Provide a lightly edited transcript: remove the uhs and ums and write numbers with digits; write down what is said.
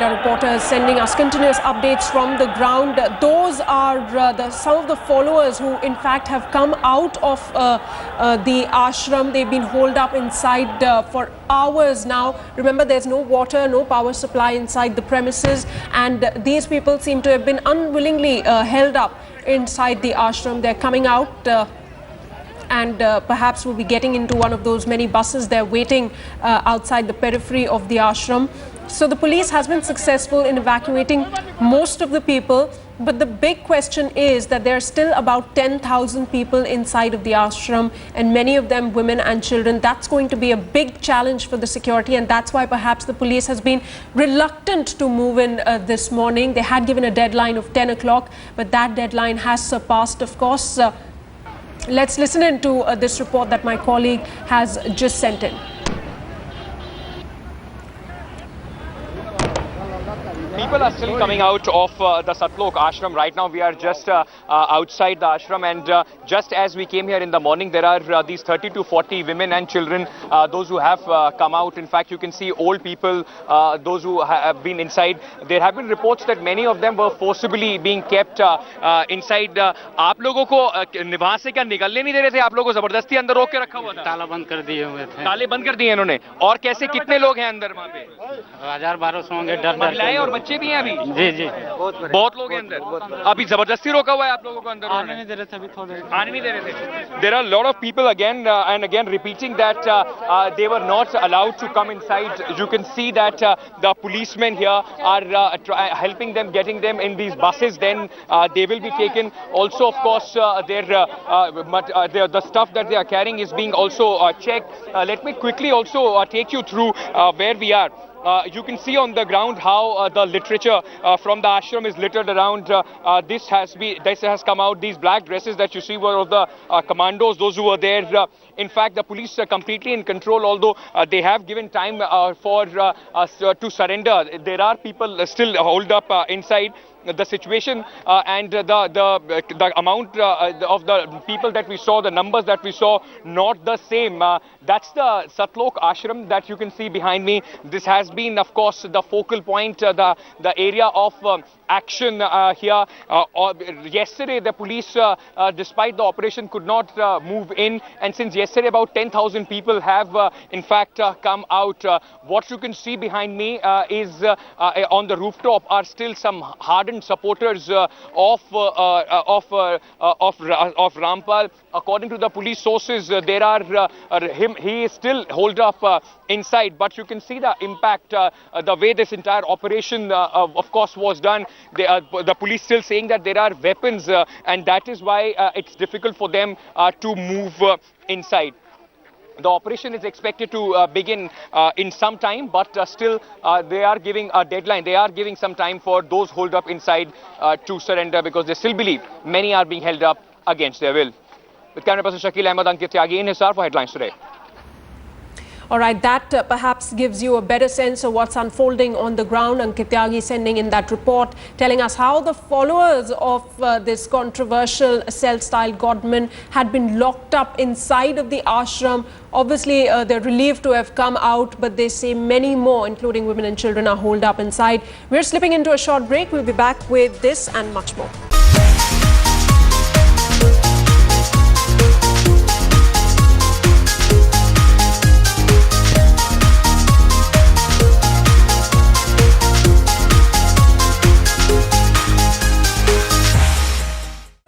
our reporter is sending us continuous updates from the ground. Those are some of the followers who in fact have come out of the ashram. They've been holed up inside for hours now. Remember, there's no water, no power supply inside the premises, and these people seem to have been unwillingly held up inside the ashram. They're coming out and perhaps will be getting into one of those many buses. They're waiting outside the periphery of the ashram. So the police has been successful in evacuating most of the people, but the big question is that there are still about 10,000 people inside of the ashram, and many of them women and children. That's going to be a big challenge for the security, and that's why perhaps the police has been reluctant to move in this morning. They had given a deadline of 10 o'clock, but that deadline has surpassed, of course. Let's listen in to this report that my colleague has just sent in. People are still coming out of the Satlok Ashram. Right now we are just outside the ashram, and just as we came here in the morning, there are these 30 to 40 women and children, those who have come out. In fact, you can see old people, those who have been inside. There have been reports that many of them were forcibly being kept inside. आप लोगों को वहाँ से क्या निकलने नहीं दे रहे थे? आप लोगों को जबरदस्ती अंदर रोक के रखा हुआ था? ताला बंद कर दिए हुए थे। ताले बंद कर दिए इन्होंने। और कैसे, कितने लोग हैं अंदर वहाँ पे? 1000-1200 होंगे। डर महिलाएं और बच्चे भी हैं अभी? जी जी, बहुत लोग हैं अंदर। अभी जबरदस्ती रोका हुआ है आप लोगों को अंदर? आने नहीं दे रहे थे, अभी थोड़े आने नहीं दे रहे थे। There are a lot of people again and again repeating that they were not allowed to come inside. You can see that the policemen here are helping them, getting them in these buses. Then they will be taken. Also, of course, the stuff that they are carrying is being also checked. Let me quickly also take you through where we are. You can see on the ground how the literature from the ashram is littered around. This has come out. These black dresses that you see were of the commandos, those who were there. In fact, the police are completely in control, although they have given time to surrender. There are people still holed up inside. The situation and the amount of the people that we saw, the numbers that we saw, not the same. That's the Satlok Ashram that you can see behind me. This has been, of course, the focal point, the area of action here. Yesterday, the police, despite the operation, could not move in, and since yesterday, about 10,000 people have, in fact, come out. What you can see behind me is on the rooftop are still some hardened supporters of Rampal. According to the police sources, there are he is still holed up inside, but you can see the impact, the way this entire operation, of course, was done. The police still saying that there are weapons, and that is why it's difficult for them to move inside. The operation is expected to begin in some time, but still they are giving a deadline. They are giving some time for those holed up inside to surrender, because they still believe many are being held up against their will. With camera person Shakil Ahmed, Ankit Tyagi in Hisar for Headlines Today. All right, that perhaps gives you a better sense of what's unfolding on the ground. Ankit Tyagi sending in that report, telling us how the followers of this controversial self-styled godman had been locked up inside of the ashram. Obviously, they're relieved to have come out, but they say many more, including women and children, are holed up inside. We're slipping into a short break. We'll be back with this and much more.